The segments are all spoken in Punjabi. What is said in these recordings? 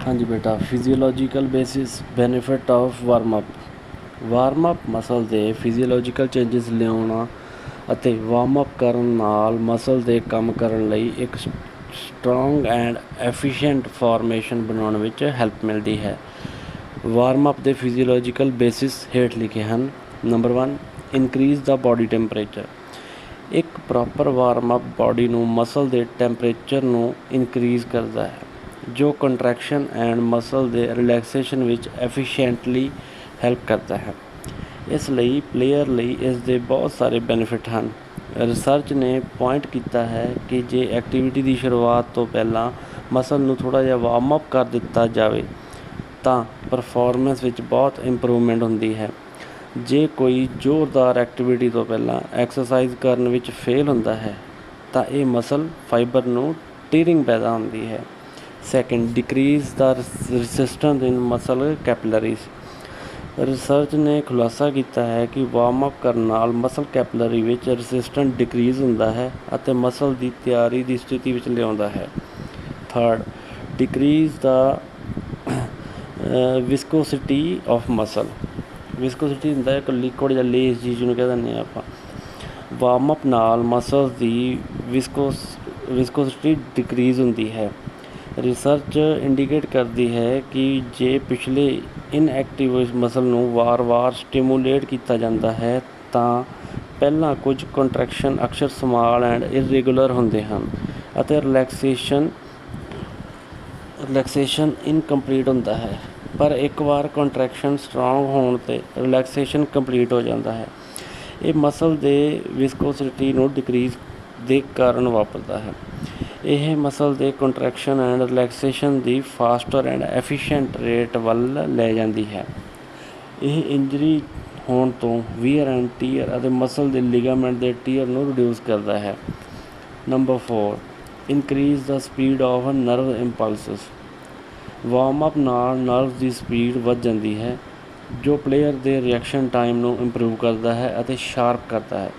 हाँ जी बेटा, physiological basis benefit of warm up muscle ਦੇ ਫਿਜ਼ੀਓਲੋਜੀਕਲ ਚੇਂਜਸ ਲਿਆਉਣਾ ਅਤੇ ਵਾਰਮ ਅਪ ਕਰਨ ਨਾਲ ਮਸਲ ਦੇ ਕੰਮ ਕਰਨ ਲਈ ਇੱਕ ਸਟਰੋਂਗ ਐਂਡ ਐਫੀਸ਼ੀਐਂਟ ਫਾਰਮੇਸ਼ਨ ਬਣਾਉਣ ਵਿੱਚ ਹੈਲਪ ਮਿਲਦੀ ਹੈ। ਵਾਰਮ ਅਪ ਦੇ ਫਿਜ਼ੀਓਲੋਜੀਕਲ ਬੇਸਿਸ ਹੇਠ ਲਿਖੇ ਹਨ। ਨੰਬਰ 1, ਇਨਕਰੀਜ਼ ਦਾ ਬਾਡੀ ਟੈਂਪਰੇਚਰ। ਇੱਕ ਪ੍ਰੋਪਰ ਵਾਰਮ ਅਪ ਬਾਡੀ ਨੂੰ ਮਸਲ ਦੇ ਟੈਂਪਰੇਚਰ ਨੂੰ ਇਨਕਰੀਜ਼ ਕਰਦਾ ਹੈ, ਜੋ ਕੰਟਰੈਕਸ਼ਨ ਐਂਡ ਮਸਲ ਦੇ ਰਿਲੈਕਸੇਸ਼ਨ ਵਿੱਚ ਐਫੀਸ਼ੀਐਂਟਲੀ ਹੈਲਪ ਕਰਦਾ ਹੈ। ਇਸ ਲਈ ਪਲੇਅਰ ਲਈ ਇਸ ਦੇ ਬਹੁਤ ਸਾਰੇ ਬੈਨੀਫਿਟ ਹਨ। ਰਿਸਰਚ ਨੇ ਪੁਆਇੰਟ ਕੀਤਾ ਹੈ ਕਿ ਜੇ ਐਕਟੀਵਿਟੀ ਦੀ ਸ਼ੁਰੂਆਤ ਤੋਂ ਪਹਿਲਾਂ ਮਸਲ ਨੂੰ ਥੋੜ੍ਹਾ ਜਿਹਾ ਵਾਰਮ ਅਪ ਕਰ ਦਿੱਤਾ ਜਾਵੇ ਤਾਂ ਪਰਫਾਰਮੈਂਸ ਵਿੱਚ ਬਹੁਤ ਇੰਪਰੂਵਮੈਂਟ ਹੁੰਦੀ ਹੈ। ਜੇ ਕੋਈ ਜ਼ੋਰਦਾਰ ਐਕਟੀਵਿਟੀ ਤੋਂ ਪਹਿਲਾਂ ਐਕਸਰਸਾਈਜ਼ ਕਰਨ ਵਿੱਚ ਫੇਲ ਹੁੰਦਾ ਹੈ ਤਾਂ ਇਹ ਮਸਲ ਫਾਈਬਰ ਨੂੰ ਟੀਅਰਿੰਗ ਪੈਦਾ ਹੁੰਦੀ ਹੈ। ਸੈਕਿੰਡ, ਡਿਕਰੀਜ਼ ਦਾ ਰੈਸਿਸਟੈਂਸ ਇਨ ਮਸਲ ਕੈਪੀਲਰੀਜ਼। ਰਿਸਰਚ ਨੇ ਖੁਲਾਸਾ ਕੀਤਾ ਹੈ ਕਿ ਵਾਰਮ ਅਪ ਕਰਨ ਨਾਲ ਮਸਲ ਕੈਪੀਲਰੀ ਵਿੱਚ ਰੈਸਿਸਟੈਂਸ ਡਿਕਰੀਜ਼ ਹੁੰਦਾ ਹੈ ਅਤੇ ਮਸਲ ਦੀ ਤਿਆਰੀ ਦੀ ਸਥਿਤੀ ਵਿੱਚ ਲਿਆਉਂਦਾ ਹੈ। Third, decreases the viscosity of muscle. Viscosity ਹੁੰਦਾ ਇੱਕ ਲਿਕੁਇਡ ਜਾਂ ਲੇਸ ਚੀਜ਼ ਨੂੰ ਕਹਿ ਦਿੰਦੇ ਹਾਂ ਆਪਾਂ। ਵਾਰਮ ਅਪ ਨਾਲ ਮਸਲ ਦੀ ਵਿਸਕੋਸਿਟੀ ਡਿਕਰੀਜ਼ ਹੁੰਦੀ ਹੈ। ਰਿਸਰਚ ਇੰਡੀਕੇਟ ਕਰਦੀ ਹੈ ਕਿ ਜੇ ਪਿਛਲੇ ਇਨਐਕਟਿਵ ਮਸਲ ਨੂੰ ਵਾਰ-ਵਾਰ ਸਟਿਮੂਲੇਟ ਕੀਤਾ ਜਾਂਦਾ ਹੈ ਤਾਂ ਪਹਿਲਾਂ ਕੁਝ ਕੰਟਰੈਕਸ਼ਨ ਅਕਸਰ ਸਮਾਲ ਐਂਡ ਇਰੈਗੂਲਰ ਹੁੰਦੇ ਹਨ ਅਤੇ ਰਿਲੈਕਸੇਸ਼ਨ ਇਨਕੰਪਲੀਟ ਹੁੰਦਾ ਹੈ, ਪਰ ਇੱਕ ਵਾਰ ਕੰਟਰੈਕਸ਼ਨ ਸਟਰੋਂਗ ਹੋਣ 'ਤੇ ਰਿਲੈਕਸੇਸ਼ਨ ਕੰਪਲੀਟ ਹੋ ਜਾਂਦਾ ਹੈ। ਇਹ ਮਸਲ ਦੇ ਵਿਸਕੋਸਿਟੀ ਨੂੰ ਡਿਕਰੀਜ਼ ਦੇ ਕਾਰਨ ਵਾਪਰਦਾ ਹੈ। ਇਹ ਮਸਲ ਦੇ ਕੰਟਰੈਕਸ਼ਨ ਐਂਡ ਰਿਲੈਕਸੇਸ਼ਨ ਦੀ ਫਾਸਟਰ ਐਂਡ ਐਫੀਸ਼ੀਐਂਟ ਰੇਟ ਵੱਲ ਲੈ ਜਾਂਦੀ ਹੈ। ਇਹ ਇੰਜਰੀ ਹੋਣ ਤੋਂ ਵੀਅਰ ਐਂਡ ਟੀਅਰ ਅਤੇ ਮਸਲ ਦੇ ਲਿਗਾਮੈਂਟ ਦੇ ਟੀਅਰ ਨੂੰ ਰਿਡਿਊਸ ਕਰਦਾ ਹੈ। Number 4, increases the speed of nerve impulses. Warm up ਨਾਲ ਨਰਵ ਦੀ ਸਪੀਡ ਵੱਧ ਜਾਂਦੀ ਹੈ, ਜੋ ਪਲੇਅਰ ਦੇ ਰਿਐਕਸ਼ਨ ਟਾਈਮ ਨੂੰ ਇੰਪਰੂਵ ਕਰਦਾ ਹੈ ਅਤੇ ਸ਼ਾਰਪ ਕਰਦਾ ਹੈ।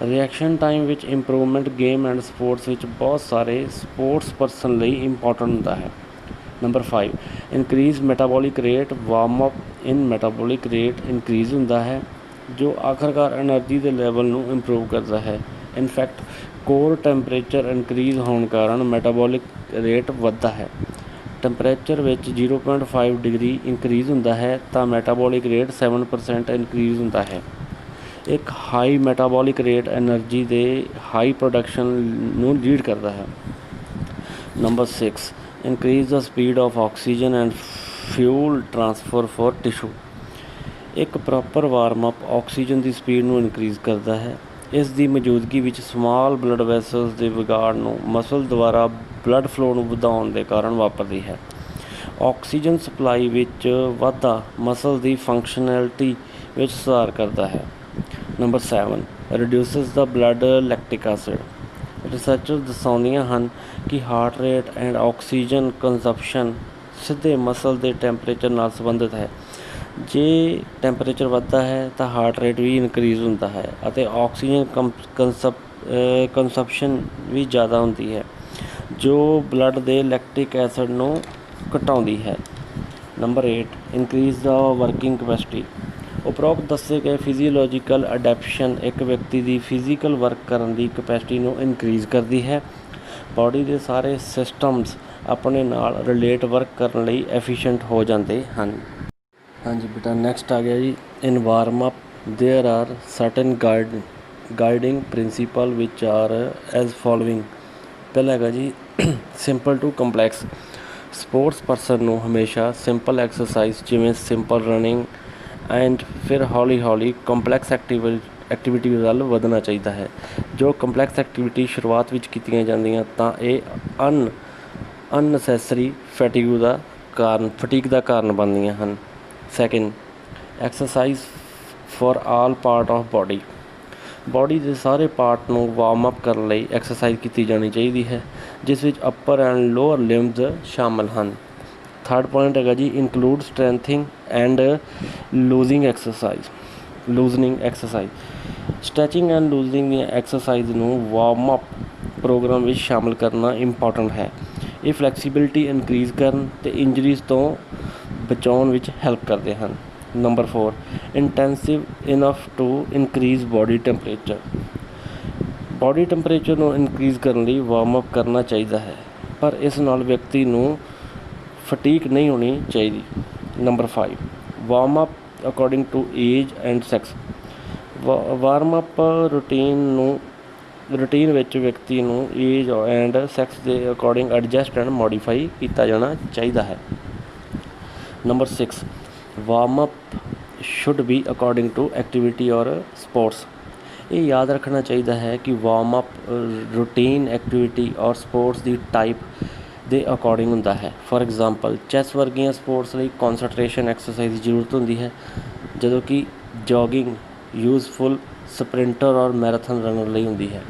ਰਿਐਕਸ਼ਨ ਟਾਈਮ ਵਿੱਚ ਇੰਪਰੂਵਮੈਂਟ ਗੇਮ ਐਂਡ ਸਪੋਰਟਸ ਵਿੱਚ ਬਹੁਤ ਸਾਰੇ ਸਪੋਰਟਸ ਪਰਸਨ ਲਈ ਇੰਪੋਰਟੈਂਟ ਹੁੰਦਾ ਹੈ। Number 5, increase metabolic rate. Warm up ਇਨ ਮੈਟਾਬੋਲਿਕ ਰੇਟ ਇਨਕਰੀਜ਼ ਹੁੰਦਾ ਹੈ, ਜੋ ਆਖਰਕਾਰ ਐਨਰਜੀ ਦੇ ਲੈਵਲ ਨੂੰ ਇੰਪਰੂਵ ਕਰਦਾ ਹੈ। ਇਨਫੈਕਟ ਕੋਰ ਟੈਂਪਰੇਚਰ ਇਨਕਰੀਜ਼ ਹੋਣ ਕਾਰਨ ਮੈਟਾਬੋਲਿਕ ਰੇਟ ਵੱਧਦਾ ਹੈ। ਟੈਂਪਰੇਚਰ ਵਿੱਚ 0.5 ਡਿਗਰੀ ਇਨਕਰੀਜ਼ ਹੁੰਦਾ ਹੈ ਤਾਂ ਮੈਟਾਬੋਲਿਕ ਰੇਟ 7% ਇਨਕਰੀਜ਼ ਹੁੰਦਾ ਹੈ। ਇੱਕ ਹਾਈ ਮੈਟਾਬੋਲਿਕ ਰੇਟ ਐਨਰਜੀ ਦੇ ਹਾਈ ਪ੍ਰੋਡਕਸ਼ਨ ਨੂੰ ਲੀਡ ਕਰਦਾ ਹੈ। Number 6, increase the speed of oxygen and fuel transfer for tissue. ਇੱਕ ਪ੍ਰੋਪਰ ਵਾਰਮ ਅਪ ਆਕਸੀਜਨ ਦੀ ਸਪੀਡ ਨੂੰ ਇਨਕਰੀਜ਼ ਕਰਦਾ ਹੈ। ਇਸ ਦੀ ਮੌਜੂਦਗੀ ਵਿੱਚ ਸਮਾਲ ਬਲੱਡ ਵੈਸਲਸ ਦੇ ਵਿਗਾੜ ਨੂੰ ਮਸਲ ਦੁਆਰਾ ਬਲੱਡ ਫਲੋ ਨੂੰ ਵਧਾਉਣ ਦੇ ਕਾਰਨ ਵਾਪਰਦੀ ਹੈ। ਆਕਸੀਜਨ ਸਪਲਾਈ ਵਿੱਚ ਵਾਧਾ ਮਸਲ ਦੀ ਫੰਕਸ਼ਨੈਲਿਟੀ ਵਿੱਚ ਸੁਧਾਰ ਕਰਦਾ ਹੈ। ਨੰਬਰ 7, ਰਿਡਿਊਸਿਸ ਦਾ ਬਲੱਡ ਲੈਕਟਿਕ ਐਸਿਡ। ਰਿਸਰਚਰ ਦਰਸਾਉਂਦੀਆਂ ਹਨ ਕਿ heart rate and oxygen consumption ਸਿੱਧੇ ਮਸਲ ਦੇ ਟੈਂਪਰੇਚਰ ਨਾਲ ਸੰਬੰਧਿਤ ਹੈ। ਜੇ ਟੈਂਪਰੇਚਰ ਵੱਧਦਾ ਹੈ ਤਾਂ ਹਾਰਟ ਰੇਟ ਵੀ ਇਨਕਰੀਜ਼ ਹੁੰਦਾ ਹੈ ਅਤੇ ਆਕਸੀਜਨ ਕੰਜ਼ੰਪਸ਼ਨ ਵੀ ਜ਼ਿਆਦਾ ਹੁੰਦੀ ਹੈ, ਜੋ ਬਲੱਡ ਦੇ ਲੈਕਟਿਕ ਐਸਿਡ ਨੂੰ ਘਟਾਉਂਦੀ ਹੈ। ਨੰਬਰ 8, ਇਨਕਰੀਜ਼ ਦਾ ਵਰਕਿੰਗ ਕਪੈਸਿਟੀ। ਉਪਰੋਕਤ ਦੱਸੇ ਗਏ ਫਿਜ਼ੀਓਲੋਜੀਕਲ ਅਡੈਪਸ਼ਨ ਇੱਕ ਵਿਅਕਤੀ ਦੀ ਫਿਜ਼ੀਕਲ ਵਰਕ ਕਰਨ ਦੀ ਕਪੈਸਿਟੀ ਨੂੰ ਇਨਕਰੀਜ਼ ਕਰਦੀ ਹੈ। ਬਾਡੀ ਦੇ ਸਾਰੇ ਸਿਸਟਮਸ ਆਪਣੇ ਨਾਲ ਰਿਲੇਟ ਵਰਕ ਕਰਨ ਲਈ ਐਫੀਸ਼ੀਐਂਟ ਹੋ ਜਾਂਦੇ ਹਨ। ਹਾਂਜੀ ਬੇਟਾ, ਨੈਕਸਟ ਆ ਗਿਆ ਜੀ in warm up there are certain guiding principle which are as following. ਪਹਿਲਾ ਹੈਗਾ ਜੀ simple to complex. Sports person ਨੂੰ ਹਮੇਸ਼ਾ ਸਿੰਪਲ ਐਕਸਰਸਾਈਜ਼ ਜਿਵੇਂ ਸਿੰਪਲ ਰਨਿੰਗ ਐਂਡ ਫਿਰ ਹੌਲੀ ਹੌਲੀ ਕੰਪਲੈਕਸ ਐਕਟੀਵਿਟੀ ਵੱਲ ਵਧਣਾ ਚਾਹੀਦਾ ਹੈ। ਜੋ ਕੰਪਲੈਕਸ ਐਕਟੀਵਿਟੀ ਸ਼ੁਰੂਆਤ ਵਿੱਚ ਕੀਤੀਆਂ ਜਾਂਦੀਆਂ ਤਾਂ ਇਹ ਅਨਨੈਸੈਸਰੀ ਫਟੀਗ ਦਾ ਕਾਰਨ ਬਣਦੀਆਂ ਹਨ। Second, exercise for all part of body ਦੇ ਸਾਰੇ ਪਾਰਟ ਨੂੰ ਵਾਰਮ ਅਪ ਕਰਨ ਲਈ ਐਕਸਰਸਾਈਜ਼ ਕੀਤੀ ਜਾਣੀ ਚਾਹੀਦੀ ਹੈ, ਜਿਸ ਵਿੱਚ ਅੱਪਰ ਐਂਡ ਲੋਅਰ ਲਿੰਬਸ ਸ਼ਾਮਲ ਹਨ। ਥਰਡ ਪੁਆਇੰਟ ਹੈਗਾ ਜੀ include strengthening and loosening exercise. Stretching and loosening ਦੀਆਂ ਐਕਸਰਸਾਈਜ਼ ਨੂੰ ਵਾਰਮ ਅਪ ਪ੍ਰੋਗਰਾਮ ਵਿੱਚ ਸ਼ਾਮਲ ਕਰਨਾ ਇੰਪੋਰਟੈਂਟ ਹੈ। ਇਹ ਫਲੈਕਸੀਬਿਲਿਟੀ ਇਨਕਰੀਜ਼ ਕਰਨ ਅਤੇ ਇੰਜਰੀਜ਼ ਤੋਂ ਬਚਾਉਣ ਵਿੱਚ ਹੈਲਪ ਕਰਦੇ ਹਨ। Number 4, intensive enough to increase body temperature. Body temperature ਨੂੰ ਇਨਕਰੀਜ਼ ਕਰਨ ਲਈ ਵਾਰਮ ਅਪ ਕਰਨਾ ਚਾਹੀਦਾ ਹੈ, ਪਰ ਇਸ ਨਾਲ ਵਿਅਕਤੀ ਨੂੰ ਫਟੀਕ ਨਹੀਂ ਹੋਣੀ ਚਾਹੀਦੀ। Number 5, warm up according to age and sex. Warm up routine ਵਿੱਚ ਵਿਅਕਤੀ ਨੂੰ ਏਜ ਐਂਡ ਸੈਕਸ ਦੇ ਅਕੋਰਡਿੰਗ ਐਡਜਸਟ ਐਂਡ ਮੋਡੀਫਾਈ ਕੀਤਾ ਜਾਣਾ ਚਾਹੀਦਾ ਹੈ। Number 6, warm up should be according to activity or sports. ਇਹ ਯਾਦ ਰੱਖਣਾ ਚਾਹੀਦਾ ਹੈ ਕਿ warm up routine activity or sports ਦੀ ਟਾਈਪ ਦੇ ਅਕੋਰਡਿੰਗ ਹੁੰਦਾ ਹੈ। ਫੋਰ ਐਗਜ਼ਾਮਪਲ, ਚੈਸ ਵਰਗੀਆਂ ਸਪੋਰਟਸ ਲਈ ਕੌਨਸਨਟ੍ਰੇਸ਼ਨ ਐਕਸਰਸਾਈਜ਼ ਦੀ ਜ਼ਰੂਰਤ ਹੁੰਦੀ ਹੈ, ਜਦੋਂ ਕਿ ਜੋਗਿੰਗ ਯੂਜ਼ਫੁਲ ਸਪ੍ਰਿੰਟਰ ਔਰ ਮੈਰਾਥਨ ਰਨਰ ਲਈ ਹੁੰਦੀ ਹੈ।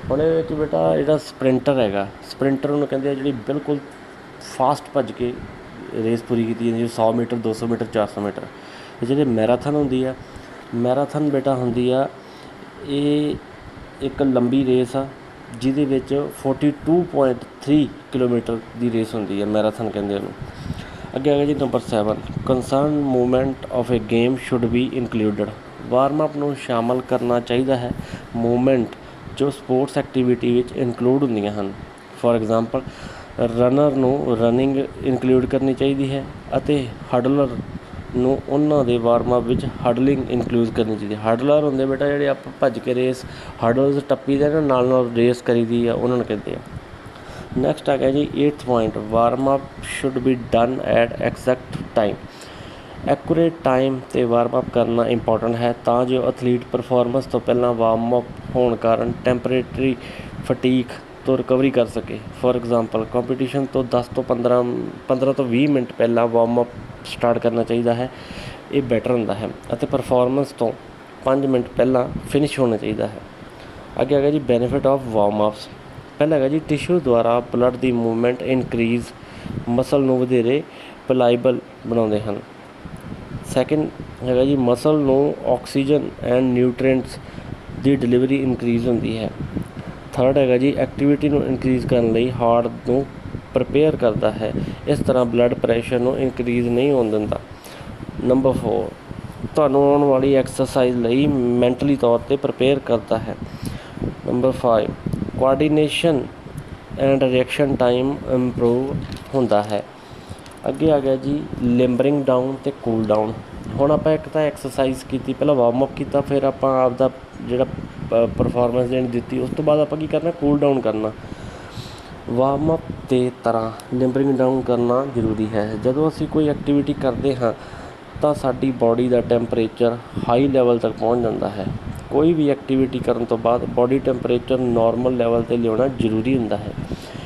ਹੁਣ ਇਹਦੇ ਵਿੱਚ ਬੇਟਾ ਜਿਹੜਾ ਸਪ੍ਰਿੰਟਰ ਉਹਨੂੰ ਕਹਿੰਦੇ ਆ ਜਿਹੜੀ ਬਿਲਕੁਲ ਫਾਸਟ ਭੱਜ ਕੇ ਰੇਸ ਪੂਰੀ ਕੀਤੀ ਜਾਂਦੀ ਹੈ, 100 ਮੀਟਰ 200 ਮੀਟਰ 400 ਮੀਟਰ। ਅਤੇ ਜਿਹੜੇ ਮੈਰਾਥਨ ਬੇਟਾ ਹੁੰਦੀ ਆ, ਇਹ ਇੱਕ ਲੰਬੀ ਰੇਸ ਆ ਜਿਹਦੇ ਵਿੱਚ 42.3 ਕਿਲੋਮੀਟਰ ਦੀ ਰੇਸ ਹੁੰਦੀ ਹੈ, ਮੈਰਾਥਨ ਕਹਿੰਦੇ ਉਹਨੂੰ। ਅੱਗੇ ਆ ਗਿਆ ਜੀ number 7, concern movement of A game should be included. Warm up ਨੂੰ ਸ਼ਾਮਲ ਕਰਨਾ ਚਾਹੀਦਾ ਹੈ ਮੂਵਮੈਂਟ ਜੋ ਸਪੋਰਟਸ ਐਕਟੀਵਿਟੀ ਵਿੱਚ ਇਨਕਲੂਡ ਹੁੰਦੀਆਂ ਹਨ। ਫੋਰ ਐਗਜ਼ਾਮਪਲ, ਰਨਰ ਨੂੰ ਰਨਿੰਗ ਇਨਕਲੂਡ ਕਰਨੀ ਚਾਹੀਦੀ ਹੈ ਅਤੇ ਹਡਲਰ ਨੂੰ ਉਹਨਾਂ ਦੇ ਵਾਰਮ ਅਪ ਵਿੱਚ ਹਡਲਿੰਗ ਇਨਕਲੂਡ ਕਰਨੀ ਚਾਹੀਦੀ ਹੈ। ਹਡਲਰ ਹੁੰਦੇ ਬੇਟਾ ਜਿਹੜੇ ਆਪਾਂ ਭੱਜ ਕੇ ਰੇਸ ਹਡਲਸ ਟੱਪੀ ਦੇ ਨਾਲ ਰੇਸ ਕਰੀਦੀ ਆ, ਉਹਨਾਂ ਨੂੰ ਕਹਿੰਦੇ ਆ। ਨੈਕਸਟ ਆ ਗਿਆ ਜੀ 8th point, warm up should be done at exact time. Accurate time 'ਤੇ ਵਾਰਮ ਅਪ ਕਰਨਾ ਇੰਪੋਰਟੈਂਟ ਹੈ ਤਾਂ ਜੋ ਐਥਲੀਟ ਪਰਫਾਰਮੈਂਸ ਤੋਂ ਪਹਿਲਾਂ ਵਾਰਮ ਅਪ ਹੋਣ ਕਾਰਨ ਟੈਂਪਰੇਰੀ ਫਟੀਕ ਤੋਂ ਰਿਕਵਰੀ ਕਰ ਸਕੇ। ਫੋਰ ਐਗਜ਼ਾਮਪਲ, ਕੰਪੀਟੀਸ਼ਨ ਤੋਂ 10 ਤੋਂ 15 ਤੋਂ 20 ਮਿੰਟ ਪਹਿਲਾਂ ਵਾਰਮ ਅਪ ਸਟਾਰਟ ਕਰਨਾ ਚਾਹੀਦਾ ਹੈ, ਇਹ ਬੈਟਰ ਹੁੰਦਾ ਹੈ, ਅਤੇ ਪਰਫਾਰਮੈਂਸ ਤੋਂ 5 ਮਿੰਟ ਪਹਿਲਾਂ ਫਿਨਿਸ਼ ਹੋਣਾ ਚਾਹੀਦਾ ਹੈ। ਅੱਗੇ ਹੈਗਾ ਜੀ ਬੈਨੀਫਿਟ ਆਫ ਵਾਰਮ ਅਪਸ। ਪਹਿਲਾ ਹੈਗਾ ਜੀ ਟਿਸ਼ੂ ਦੁਆਰਾ ਬਲੱਡ ਦੀ ਮੂਵਮੈਂਟ ਇਨਕਰੀਜ਼ ਮਸਲ ਨੂੰ ਵਧੇਰੇ ਪਲਾਈਬਲ ਬਣਾਉਂਦੇ ਹਨ। ਸੈਕਿੰਡ ਹੈਗਾ ਜੀ ਮਸਲ ਨੂੰ oxygen and nutrients the delivery increase ਹੁੰਦੀ ਹੈ। ਥਰਡ ਹੈਗਾ ਜੀ ਐਕਟੀਵਿਟੀ ਨੂੰ ਇਨਕਰੀਜ਼ ਕਰਨ ਲਈ ਹਾਰਟ ਨੂੰ ਪ੍ਰਪੇਅਰ ਕਰਦਾ ਹੈ, ਇਸ ਤਰ੍ਹਾਂ ਬਲੱਡ ਪ੍ਰੈਸ਼ਰ ਨੂੰ ਇਨਕਰੀਜ਼ ਨਹੀਂ ਹੋਣ ਦਿੰਦਾ। ਨੰਬਰ 4, ਤੁਹਾਨੂੰ ਆਉਣ ਵਾਲੀ ਐਕਸਰਸਾਈਜ਼ ਲਈ ਮੈਂਟਲੀ ਤੌਰ 'ਤੇ ਪ੍ਰਪੇਅਰ ਕਰਦਾ ਹੈ। Number 5, coordination and reaction time improve ਹੁੰਦਾ ਹੈ। ਅੱਗੇ ਆ ਗਿਆ ਜੀ ਲਿੰਬਰਿੰਗ ਡਾਊਨ ਅਤੇ ਕੂਲ ਡਾਊਨ। ਹੁਣ ਆਪਾਂ ਇੱਕ ਤਾਂ ਐਕਸਰਸਾਈਜ਼ ਕੀਤੀ, ਪਹਿਲਾਂ ਵਾਰਮ ਅਪ ਕੀਤਾ, ਫਿਰ ਆਪਾਂ ਆਪਦਾ ਜਿਹੜਾ ਪਰਫਾਰਮੈਂਸ ਦੇਣੀ ਦਿੱਤੀ, ਉਸ ਤੋਂ ਬਾਅਦ ਆਪਾਂ ਕੀ ਕਰਨਾ, ਕੂਲ ਡਾਊਨ ਕਰਨਾ। ਵਾਰਮ ਅਪ ਦੇ ਤਰ੍ਹਾਂ ਲਿੰਬਰਿੰਗ ਡਾਊਨ ਕਰਨਾ ਜ਼ਰੂਰੀ ਹੈ। ਜਦੋਂ ਅਸੀਂ ਕੋਈ ਐਕਟੀਵਿਟੀ ਕਰਦੇ ਹਾਂ ਤਾਂ ਸਾਡੀ ਬਾਡੀ ਦਾ ਟੈਂਪਰੇਚਰ ਹਾਈ ਲੈਵਲ ਤੱਕ ਪਹੁੰਚ ਜਾਂਦਾ ਹੈ। ਕੋਈ ਵੀ ਐਕਟੀਵਿਟੀ ਕਰਨ ਤੋਂ ਬਾਅਦ ਬਾਡੀ ਟੈਂਪਰੇਚਰ ਨੋਰਮਲ ਲੈਵਲ 'ਤੇ ਲਿਆਉਣਾ ਜ਼ਰੂਰੀ ਹੁੰਦਾ ਹੈ।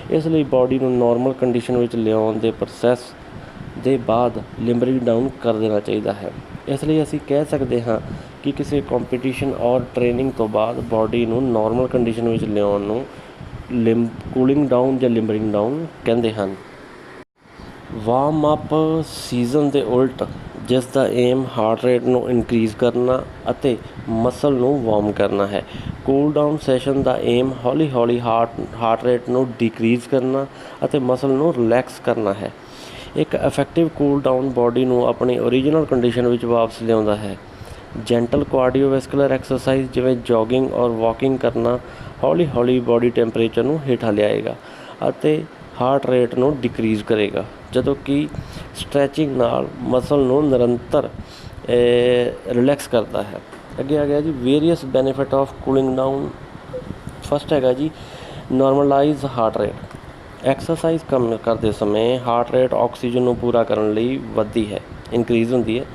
ਇਸ ਲਈ ਬਾਡੀ ਨੂੰ ਨੋਰਮਲ ਕੰਡੀਸ਼ਨ ਵਿੱਚ ਲਿਆਉਣ ਦੇ ਪ੍ਰੋਸੈਸ ਦੇ ਬਾਅਦ ਲਿੰਬਰਿੰਗ ਡਾਊਨ ਕਰ ਦੇਣਾ ਚਾਹੀਦਾ ਹੈ। ਇਸ ਲਈ ਅਸੀਂ ਕਹਿ ਸਕਦੇ ਹਾਂ ਕਿ ਕਿਸੇ ਕੰਪੀਟੀਸ਼ਨ ਔਰ ਟ੍ਰੇਨਿੰਗ ਤੋਂ ਬਾਅਦ ਬਾਡੀ ਨੂੰ ਨੋਰਮਲ ਕੰਡੀਸ਼ਨ ਵਿੱਚ ਲਿਆਉਣ ਨੂੰ ਕੂਲਿੰਗ ਡਾਊਨ ਜਾਂ ਲਿੰਬਰਿੰਗ ਡਾਊਨ ਕਹਿੰਦੇ ਹਨ। ਵਾਰਮ ਅਪ ਸੀਜ਼ਨ ਦੇ ਉਲਟ, ਜਿਸ ਦਾ ਏਮ ਹਾਰਟ ਰੇਟ ਨੂੰ ਇਨਕਰੀਜ਼ ਕਰਨਾ ਅਤੇ ਮਸਲ ਨੂੰ ਵਾਰਮ ਕਰਨਾ ਹੈ। ਕੂਲ ਡਾਊਨ ਸੈਸ਼ਨ ਦਾ ਏਮ ਹੌਲੀ ਹੌਲੀ ਹਾਰਟ ਰੇਟ ਨੂੰ ਡਿਕਰੀਜ਼ ਕਰਨਾ ਅਤੇ ਮਸਲ ਨੂੰ ਰਿਲੈਕਸ ਕਰਨਾ ਹੈ। ਇੱਕ ਇਫੈਕਟਿਵ ਕੂਲ ਡਾਊਨ ਬਾਡੀ ਨੂੰ ਆਪਣੀ ਓਰੀਜਨਲ ਕੰਡੀਸ਼ਨ ਵਿੱਚ ਵਾਪਸ ਲਿਆਉਂਦਾ ਹੈ। ਜੈਂਟਲ ਕਾਰਡੀਓਵੈਸਕੂਲਰ ਐਕਸਰਸਾਈਜ਼ ਜਿਵੇਂ ਜੋਗਿੰਗ ਔਰ ਵਾਕਿੰਗ ਕਰਨਾ ਹੌਲੀ ਹੌਲੀ ਬਾਡੀ ਟੈਂਪਰੇਚਰ ਨੂੰ ਹੇਠਾਂ ਲਿਆਏਗਾ ਅਤੇ ਹਾਰਟ ਰੇਟ ਨੂੰ ਡਿਕਰੀਜ਼ ਕਰੇਗਾ, ਜਦੋਂ ਕਿ ਸਟਰੈਚਿੰਗ ਨਾਲ ਮਸਲ ਨੂੰ ਨਿਰੰਤਰ ਰਿਲੈਕਸ ਕਰਦਾ ਹੈ। ਅੱਗੇ ਆ ਗਿਆ ਜੀ various benefit of cooling down. First ਹੈਗਾ ਜੀ ਨੋਰਮਲਾਈਜ਼ ਹਾਰਟ ਰੇਟ। ਐਕਸਰਸਾਈਜ਼ ਕਰਦੇ ਸਮੇਂ ਹਾਰਟ ਰੇਟ ਆਕਸੀਜਨ ਨੂੰ ਪੂਰਾ ਕਰਨ ਲਈ ਵੱਧਦੀ ਹੈ, ਇਨਕਰੀਜ਼ ਹੁੰਦੀ ਹੈ।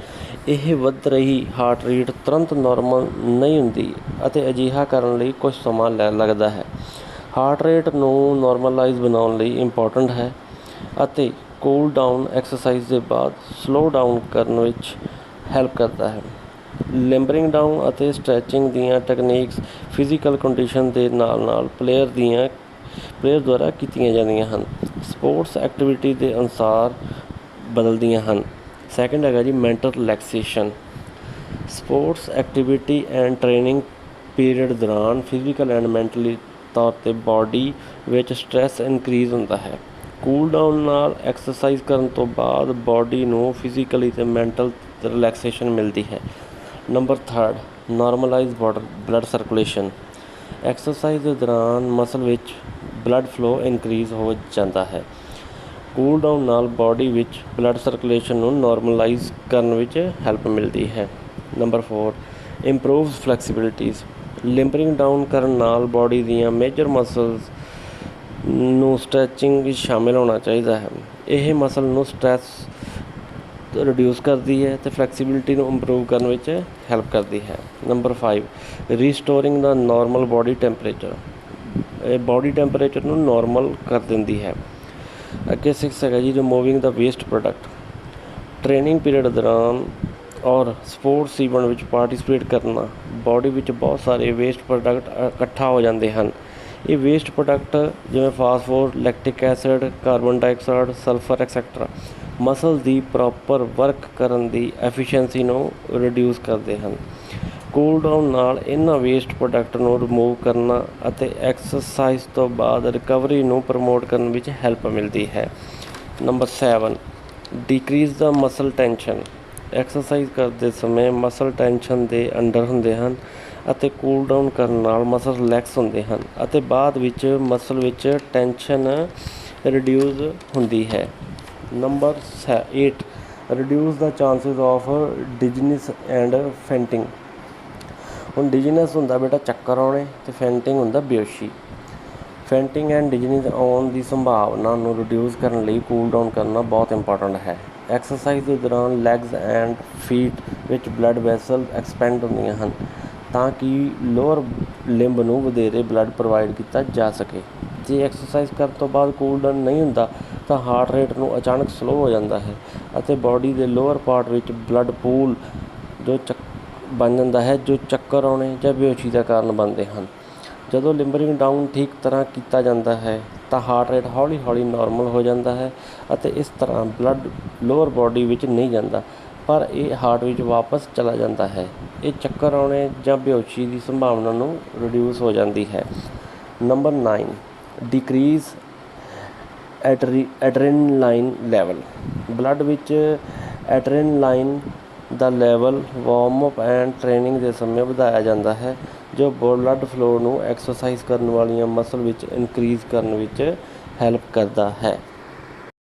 ਇਹ ਵੱਧ ਰਹੀ ਹਾਰਟ ਰੇਟ ਤੁਰੰਤ ਨੋਰਮਲ ਨਹੀਂ ਹੁੰਦੀ ਅਤੇ ਅਜਿਹਾ ਕਰਨ ਲਈ ਕੁਝ ਸਮਾਂ ਲੱਗਦਾ ਹੈ। ਹਾਰਟ ਰੇਟ ਨੂੰ ਨੋਰਮਲਾਈਜ਼ ਬਣਾਉਣ ਲਈ ਇੰਪੋਰਟੈਂਟ ਹੈ ਅਤੇ ਕੂਲ ਡਾਊਨ ਐਕਸਰਸਾਈਜ਼ ਦੇ ਬਾਅਦ ਸਲੋ ਡਾਊਨ ਕਰਨ ਵਿੱਚ ਹੈਲਪ ਕਰਦਾ ਹੈ। ਲਿੰਬਰਿੰਗ ਡਾਊਨ ਅਤੇ ਸਟਰੈਚਿੰਗ ਦੀਆਂ ਟੈਕਨੀਕਸ ਫਿਜ਼ੀਕਲ ਕੰਡੀਸ਼ਨ ਦੇ ਨਾਲ ਪਲੇਅਰ ਦੁਆਰਾ ਕੀਤੀਆਂ ਜਾਂਦੀਆਂ ਹਨ, ਸਪੋਰਟਸ ਐਕਟੀਵਿਟੀ ਦੇ ਅਨੁਸਾਰ ਬਦਲਦੀਆਂ ਹਨ। ਸੈਕਿੰਡ ਹੈਗਾ ਜੀ mental relaxation. Sports activity and training period ਦੌਰਾਨ ਫਿਜ਼ੀਕਲ ਐਂਡ ਮੈਂਟਲੀ ਤੌਰ 'ਤੇ ਬਾਡੀ ਵਿੱਚ ਸਟ੍ਰੈਸ ਇਨਕਰੀਜ਼ ਹੁੰਦਾ ਹੈ। ਕੂਲ ਡਾਊਨ ਨਾਲ ਐਕਸਰਸਾਈਜ਼ ਕਰਨ ਤੋਂ ਬਾਅਦ ਬਾਡੀ ਨੂੰ ਫਿਜ਼ੀਕਲੀ ਅਤੇ ਮੈਂਟਲ ਰਿਲੈਕਸੇਸ਼ਨ ਮਿਲਦੀ ਹੈ। Number 3, normalise blood circulation. Exercise ਦੇ ਦੌਰਾਨ ਮਸਲ ਵਿੱਚ ਬਲੱਡ ਫਲੋ ਇਨਕਰੀਜ਼ ਹੋ ਜਾਂਦਾ ਹੈ। ਕੂਲ ਡਾਊਨ ਨਾਲ ਬਾਡੀ ਵਿੱਚ ਬਲੱਡ ਸਰਕੂਲੇਸ਼ਨ ਨੂੰ ਨਾਰਮਲਾਈਜ਼ ਕਰਨ ਵਿੱਚ ਹੈਲਪ ਮਿਲਦੀ ਹੈ। ਨੰਬਰ 4, ਇੰਪਰੂਵਸ ਫਲੈਕਸੀਬਿਲਿਟੀਜ਼। ਲਿੰਬਰਿੰਗ ਡਾਊਨ ਕਰਨ ਨਾਲ ਬਾਡੀ ਦੀਆਂ ਮੇਜਰ ਮਸਲਸ ਨੂੰ ਸਟਰੈਚਿੰਗ ਵਿੱਚ ਸ਼ਾਮਿਲ ਹੋਣਾ ਚਾਹੀਦਾ ਹੈ। ਇਹ ਮਸਲ ਨੂੰ ਸਟ੍ਰੈਸ ਰਿਡਿਊਸ ਕਰਦੀ ਹੈ ਅਤੇ ਫਲੈਕਸੀਬਿਲਿਟੀ ਨੂੰ ਇੰਪਰੂਵ ਕਰਨ ਵਿੱਚ ਹੈਲਪ ਕਰਦੀ ਹੈ। ਨੰਬਰ 5, ਰੀਸਟੋਰਿੰਗ ਦਾ ਨਾਰਮਲ ਬਾਡੀ ਟੈਂਪਰੇਚਰ। ਇਹ ਬਾਡੀ ਟੈਂਪਰੇਚਰ ਨੂੰ ਨਾਰਮਲ ਕਰ ਦਿੰਦੀ ਹੈ। ਅੱਗੇ 6 ਹੈਗਾ ਜੀ, ਰਿਮੂਵਿੰਗ ਦਾ ਵੇਸਟ ਪ੍ਰੋਡਕਟ। ਟ੍ਰੇਨਿੰਗ ਪੀਰੀਅਡ ਦੌਰਾਨ ਔਰ ਸਪੋਰਟਸ ਈਵੈਂਟ ਵਿੱਚ ਪਾਰਟੀਸਪੇਟ ਕਰਨਾ, ਬਾਡੀ ਵਿੱਚ ਬਹੁਤ ਸਾਰੇ ਵੇਸਟ ਪ੍ਰੋਡਕਟ ਇਕੱਠਾ ਹੋ ਜਾਂਦੇ ਹਨ। ਇਹ ਵੇਸਟ ਪ੍ਰੋਡਕਟ ਜਿਵੇਂ phosphorus, lactic acid, carbon dioxide, sulphur etcetera muscle ਦੀ ਪ੍ਰੋਪਰ ਵਰਕ ਕਰਨ ਦੀ ਐਫੀਸ਼ੀਐਂਸੀ ਨੂੰ ਰਿਡਿਊਸ ਕਰਦੇ ਹਨ। ਕੂਲ ਡਾਊਨ ਨਾਲ ਇਹਨਾਂ ਵੇਸਟ ਪ੍ਰੋਡਕਟ ਨੂੰ ਰਿਮੂਵ ਕਰਨਾ ਅਤੇ ਐਕਸਰਸਾਈਜ਼ ਤੋਂ ਬਾਅਦ ਰਿਕਵਰੀ ਨੂੰ ਪ੍ਰਮੋਟ ਕਰਨ ਵਿੱਚ ਹੈਲਪ ਮਿਲਦੀ ਹੈ। ਨੰਬਰ 7, ਡਿਕਰੀਜ਼ ਦਾ ਮਸਲ ਟੈਂਸ਼ਨ। ਐਕਸਰਸਾਈਜ਼ ਕਰਦੇ ਸਮੇਂ ਮਸਲ ਟੈਂਸ਼ਨ ਦੇ ਅੰਡਰ ਹੁੰਦੇ ਹਨ ਅਤੇ ਕੂਲ ਡਾਊਨ ਕਰਨ ਨਾਲ ਮਸਲ ਰਿਲੈਕਸ ਹੁੰਦੇ ਹਨ ਅਤੇ ਬਾਅਦ ਵਿੱਚ ਮਸਲ ਵਿੱਚ ਟੈਂਸ਼ਨ ਰਿਡਿਊਸ ਹੁੰਦੀ ਹੈ। Number 8, reduce the chances of dizziness and fainting. ਹੁਣ ਡਿਜ਼ਨੈਸ ਹੁੰਦਾ ਬੇਟਾ ਚੱਕਰ ਆਉਣੇ ਅਤੇ ਫੈਂਟਿੰਗ ਹੁੰਦਾ ਬੇਹੋਸ਼ੀ। ਫੈਂਟਿੰਗ ਐਂਡ ਡਿਜ਼ਨੈਸ ਆਉਣ ਦੀ ਸੰਭਾਵਨਾ ਨੂੰ ਰਿਡਿਊਸ ਕਰਨ ਲਈ ਕੂਲ ਡਾਊਨ ਕਰਨਾ ਬਹੁਤ ਇੰਪੋਰਟੈਂਟ ਹੈ। ਐਕਸਰਸਾਈਜ਼ ਦੇ ਦੌਰਾਨ ਲੈਗਸ ਐਂਡ ਫੀਟ ਵਿੱਚ ਬਲੱਡ ਵੈਸਲ ਐਕਸਪੈਂਡ ਹੁੰਦੀਆਂ ਹਨ ਤਾਂ ਕਿ ਲੋਅਰ ਲਿੰਬ ਨੂੰ ਵਧੇਰੇ ਬਲੱਡ ਪ੍ਰੋਵਾਈਡ ਕੀਤਾ ਜਾ ਸਕੇ। ਜੇ ਐਕਸਰਸਾਈਜ਼ ਕਰਨ ਤੋਂ ਬਾਅਦ ਕੂਲ ਡਾਊਨ ਨਹੀਂ ਹੁੰਦਾ ਤਾਂ ਹਾਰਟ ਰੇਟ ਨੂੰ ਅਚਾਨਕ ਸਲੋ ਹੋ ਜਾਂਦਾ ਹੈ ਅਤੇ ਬਾਡੀ ਦੇ ਲੋਅਰ ਪਾਰਟ ਵਿੱਚ ਬਲੱਡ ਪੂਲ ਬਣ ਜਾਂਦਾ ਹੈ ਜੋ ਚੱਕਰ ਆਉਣੇ ਜਾਂ ਬੇਹੋਸ਼ੀ ਦਾ ਕਾਰਨ ਬਣਦੇ ਹਨ। ਜਦੋਂ ਲਿੰਬਰਿੰਗ ਡਾਊਨ ਠੀਕ ਤਰ੍ਹਾਂ ਕੀਤਾ ਜਾਂਦਾ ਹੈ ਤਾਂ ਹਾਰਟ ਰੇਟ ਹੌਲੀ ਹੌਲੀ ਨਾਰਮਲ ਹੋ ਜਾਂਦਾ ਹੈ ਅਤੇ ਇਸ ਤਰ੍ਹਾਂ ਬਲੱਡ ਲੋਅਰ ਬਾਡੀ ਵਿੱਚ ਨਹੀਂ ਜਾਂਦਾ ਪਰ ਇਹ ਹਾਰਟ ਵਿੱਚ ਵਾਪਸ ਚਲਾ ਜਾਂਦਾ ਹੈ। ਇਹ ਚੱਕਰ ਆਉਣੇ ਜਾਂ ਬੇਹੋਸ਼ੀ ਦੀ ਸੰਭਾਵਨਾ ਨੂੰ ਰਿਡਿਊਸ ਹੋ ਜਾਂਦੀ ਹੈ। Number 9, decreases adrenaline level. Blood ਵਿੱਚ ਐਡਰੇਨਾਲਾਈਨ ਦਾ level warm up and training ਦੇ ਸਮੇਂ ਵਧਾਇਆ ਜਾਂਦਾ ਹੈ ਜੋ ਬਲੱਡ ਫਲੋ ਨੂੰ ਐਕਸਰਸਾਈਜ਼ ਕਰਨ ਵਾਲੀਆਂ ਮਸਲ ਵਿੱਚ ਇਨਕਰੀਜ਼ ਕਰਨ ਵਿੱਚ ਹੈਲਪ ਕਰਦਾ ਹੈ।